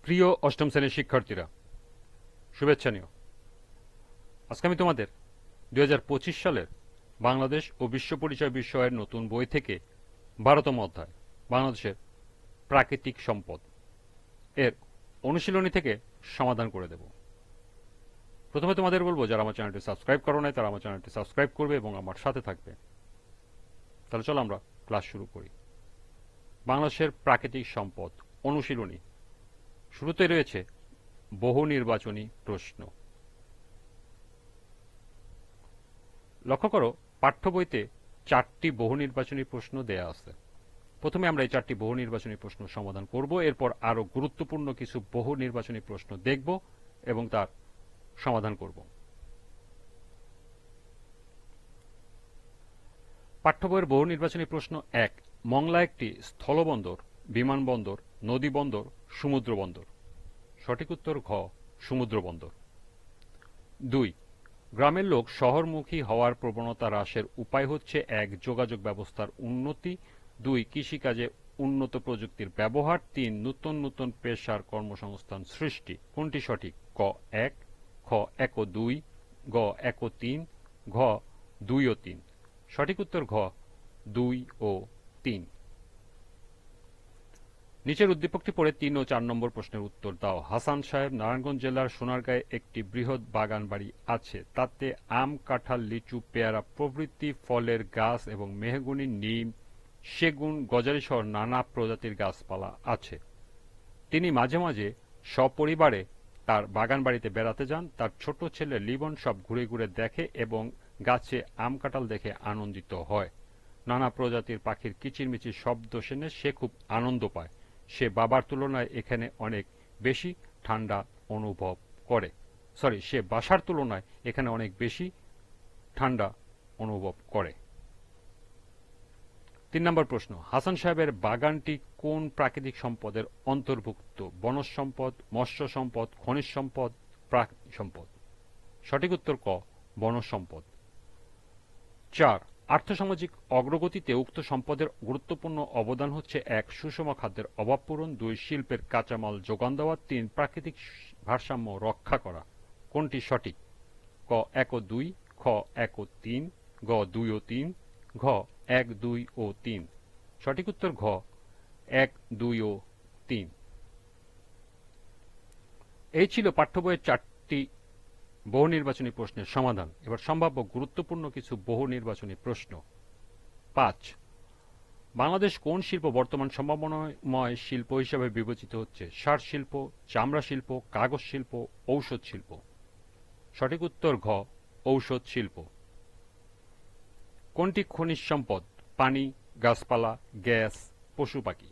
প্রিয় অষ্টম শ্রেণীর শিক্ষার্থীরা, শুভেচ্ছা নিও। আজকে আমি তোমাদের 2025 সালের বাংলাদেশ ও বিশ্ব পরিচয় বিষয়ের নতুন বই থেকে 12তম অধ্যায় বাংলাদেশের প্রাকৃতিক সম্পদ এর অনুশীলনী থেকে সমাধান করে দেব। প্রথমে তোমাদের বলবো, যারা আমার চ্যানেলটি সাবস্ক্রাইব করো নাই তারা আমার চ্যানেলটি সাবস্ক্রাইব করবে এবং আমার সাথে থাকবে। তাহলে চলো আমরা ক্লাস শুরু করি। বাংলাদেশের প্রাকৃতিক সম্পদ অনুশীলনী। শুরুতে রয়েছে বহু নির্বাচনী প্রশ্ন। লক্ষ্য করো, পাঠ্য বইতে 4টি বহু নির্বাচনী প্রশ্ন দেয়া আছে। প্রথমে আমরা এই 4টি বহু নির্বাচনী প্রশ্ন সমাধান করব, এরপর আরো গুরুত্বপূর্ণ কিছু বহু নির্বাচনী প্রশ্ন দেখব এবং তার সমাধান করব। পাঠ্য বইয়ের বহু নির্বাচনী প্রশ্ন 1। মংলা একটি স্থলবন্দর, বিমানবন্দর, নদী বন্দর, সমুদ্র বন্দর? সঠিক উত্তর ঘ, সমুদ্র বন্দর। 2। গ্রামের লোক শহরমুখী হওয়ার প্রবণতা হ্রাসের উপায় হচ্ছে 1. যোগাযোগ ব্যবস্থার উন্নতি, 2. কৃষিকাজে উন্নত প্রযুক্তির ব্যবহার, 3. নতুন নতুন পেশার কর্মসংস্থান সৃষ্টি। কোনটি সঠিক? ক 1, খ 1 ও 2, গ 1 ও 3, ঘ 2 ও 3। সঠিক উত্তর ঘ 2 ও 3। নিচের উদ্দীপকটি পড়ে 3 ও 4 নম্বর প্রশ্নের উত্তর দাও। হাসান সাহেব নারায়ণগঞ্জ জেলার সোনারগাঁয়ে একটি বৃহৎ বাগান বাড়ি আছে। তাতে আম, কাঁঠাল, লিচু, পেয়ারা প্রভৃতি ফলের গাছ এবং মেহগনি, নিম, সেগুন, গজারি সহ নানা প্রজাতির গাছপালা আছে। তিনি মাঝে মাঝে সপরিবারে তার বাগান বাড়িতে বেড়াতে যান। তার ছোট ছেলে লিবন সব ঘুরে ঘুরে দেখে এবং গাছে আম কাঁঠাল দেখে আনন্দিত হয়। নানা প্রজাতির পাখির কিচিরমিচির শব্দ শুনে সে খুব আনন্দ পায়। সে বাবার তুলনায় এখানে অনেক বেশি ঠান্ডা অনুভব করে। সে বাসার তুলনায় এখানে অনেক বেশি ঠান্ডা অনুভব করে। 3 নম্বর প্রশ্ন, হাসান সাহেবের বাগানটি কোন প্রাকৃতিক সম্পদের অন্তর্ভুক্ত? বনজ সম্পদ, মৎস্য সম্পদ, খনিজ সম্পদ, প্রাকৃতিক সম্পদ? সঠিক উত্তর ক, বনজ সম্পদ। 4। আর্থসামাজিক অগ্রগতিতে উক্ত সম্পদের গুরুত্বপূর্ণ অবদান হচ্ছে 1. সুষম খাদ্যের অভাব পূরণ, 2. শিল্পের কাঁচামাল যোগান দেওয়া, 3. প্রাকৃতিক ভারসাম্য রক্ষা করা। কোনটি সঠিক? ক 1 ও 2, খ 1 ও 3, গ 2 ও 3, ঘ 1, 2 ও 3। সঠিক উত্তর ঘ 1, 2 ও 3। এই ছিল পাঠ্য বইয়ের 4টি বহু নির্বাচনী প্রশ্নের সমাধান। এবার সম্ভাব্য গুরুত্বপূর্ণ কিছু বহু নির্বাচনী প্রশ্ন। 5। বাংলাদেশ কোন শিল্প বর্তমান সম্ভাবনাময় শিল্প হিসেবে বিবেচিত হচ্ছে? সার শিল্প, চামড়া শিল্প, কাগজ শিল্প, ঔষধ শিল্প? সঠিক উত্তর ঘ, ঔষধ শিল্প। কোনটি খনিজ সম্পদ? পানি, গাছপালা, গ্যাস, পশু পাখি?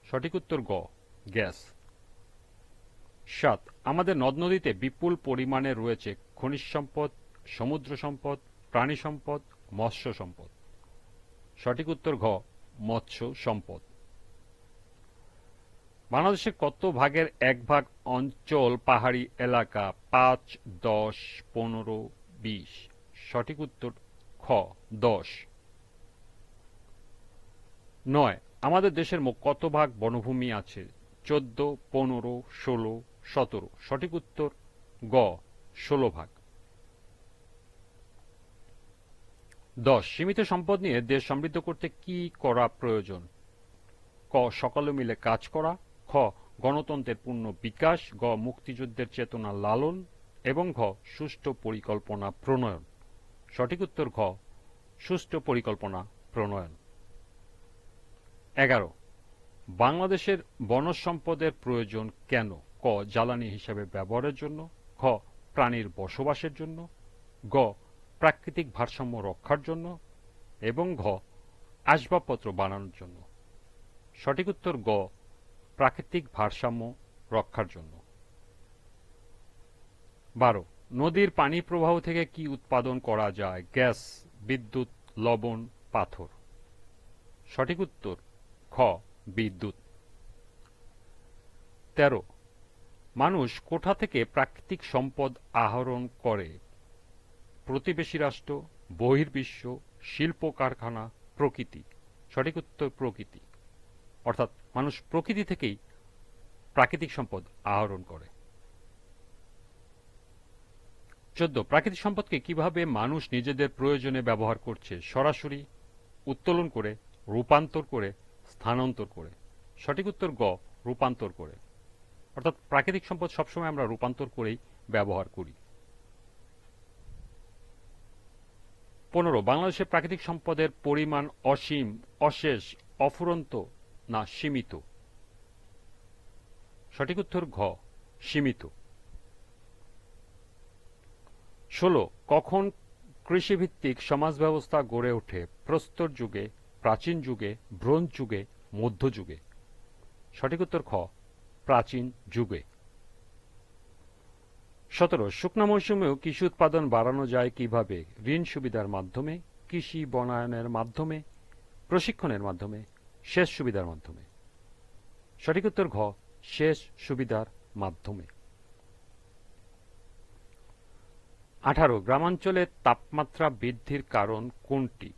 সঠিক উত্তর গ, গ্যাস। 7। আমাদের নদ নদীতে বিপুল পরিমাণে রয়েছে খনিজ সম্পদ, সমুদ্র সম্পদ, প্রাণী সম্পদ, মৎস্য সম্পদ? সঠিক উত্তর ঘ, মৎস্য সম্পদ। বাংলাদেশের কত ভাগের 1 ভাগ অঞ্চল পাহাড়ি এলাকা? 5, 10, 15, 20? সঠিক উত্তর খ, 10। 9। আমাদের দেশের মোট কত ভাগ বনভূমি আছে? 14, 15, 16, 17? সঠিক উত্তর গ, 16 ভাগ। 10। সীমিত সম্পদ নিয়ে দেশ সমৃদ্ধ করতে কি করা প্রয়োজন? ক সকলে মিলে কাজ করা, খ গণতন্ত্রের পূর্ণ বিকাশ, গ মুক্তিযুদ্ধের চেতনা লালন এবং ঘ সুষ্ঠু পরিকল্পনা প্রণয়ন? সঠিক উত্তর ঘ, সুষ্ঠু পরিকল্পনা প্রণয়ন। 11। বাংলাদেশের বনজ সম্পদের প্রয়োজন কেন? ক জ্বালানি হিসেবে ব্যবহারের জন্য, খ প্রাণীর বসবাসের জন্য, গ প্রাকৃতিক ভারসাম্য রক্ষার জন্য এবং ঘ আসবাবপত্র বানানোর জন্য? সঠিক উত্তর গ, প্রাকৃতিক ভারসাম্য রক্ষার জন্য। 12। নদীর পানি প্রবাহ থেকে কি উৎপাদন করা যায়? গ্যাস, বিদ্যুৎ, লবণ, পাথর? সঠিক উত্তর খ, বিদ্যুৎ। 13। মানুষ কোথা থেকে প্রাকৃতিক সম্পদ আহরণ করে? প্রতিবেশী রাষ্ট্র, বহির্বিশ্ব, শিল্প কারখানা, প্রকৃতি? সঠিক উত্তর প্রকৃতি। অর্থাৎ মানুষ প্রকৃতি থেকেই প্রাকৃতিক সম্পদ আহরণ করে। 14 প্রাকৃতিক সম্পদকে কিভাবে মানুষ নিজেদের প্রয়োজনে ব্যবহার করছে? সরাসরি, উত্তোলন করে, রূপান্তর করে, স্থানান্তর করে। সঠিক উত্তর গ, রূপান্তর করে। অর্থাৎ প্রাকৃতিক সম্পদ সবসময় আমরা রূপান্তর করেই ব্যবহার করি। 15 বাংলাদেশের প্রাকৃতিক সম্পদের পরিমাণ অসীম, অশেষ, অফুরন্ত না সীমিত? সঠিক উত্তর ঘ, সীমিত। 16 কখন কৃষিভিত্তিক সমাজ ব্যবস্থা গড়ে ওঠে? প্রস্তর যুগে, প্রাচীন যুগে, ব্রোঞ্জ যুগে, মধ্যযুগে। সঠিক উত্তর খ, প্রাচীন যুগে। 17 শুকনা মৌসুমেও কৃষি উৎপাদন বাড়ানো যায় কিভাবে? ঋণ সুবিধার মাধ্যমে, কৃষি বনায়নের মাধ্যমে, প্রশিক্ষণের মাধ্যমে, সেচ সুবিধার মাধ্যমে। সঠিক উত্তর ঘ, সেচ সুবিধার মাধ্যমে। 18 গ্রামাঞ্চলে তাপমাত্রা বৃদ্ধির কারণ কোনটি?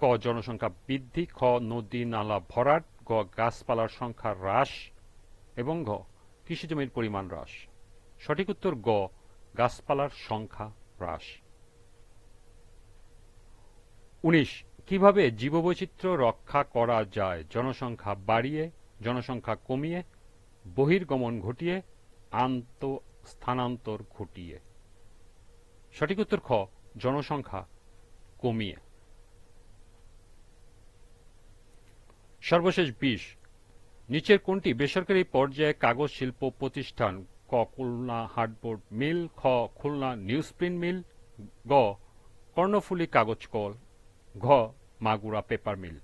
ক জনসংখ্যা বৃদ্ধি, খ নদী নালা ভরাট, গ গাছপালার সংখ্যা হ্রাস এবং ঘ কৃষিজমির পরিমাণ হ্রাস। সঠিক উত্তর গ, গাছপালার সংখ্যা হ্রাস। 19 কিভাবে জীববৈচিত্র্য রক্ষা করা যায়? জনসংখ্যা বাড়িয়ে, জনসংখ্যা কমিয়ে, বহির্গমন ঘটিয়ে, স্থানান্তর ঘটিয়ে। সঠিক উত্তর খ, জনসংখ্যা কমিয়ে। সর্বশেষ 20 নিচের কোনটি বেসরকারি পর্যায়ে কাগজ শিল্প প্রতিষ্ঠান? ক খুলনা হার্ডবোর্ড মিল, খ খুলনা নিউজপ্রিন্ট মিল, গ কর্ণফুলী কাগজ কল, ঘ মাগুরা পেপার মিল।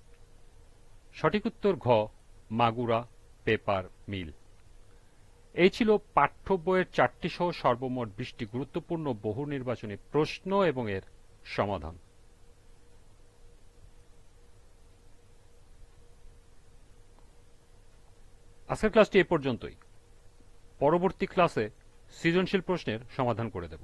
সঠিক উত্তর ঘ, মাগুরা পেপার মিল। এই ছিল পাঠ্য বইয়ের 4টি সহ সর্বমোট 20টি গুরুত্বপূর্ণ বহু নির্বাচনী প্রশ্ন এবং এর সমাধান। আজকের ক্লাসটি এ পর্যন্তই। পরবর্তী ক্লাসে সৃজনশীল প্রশ্নের সমাধান করে দেব।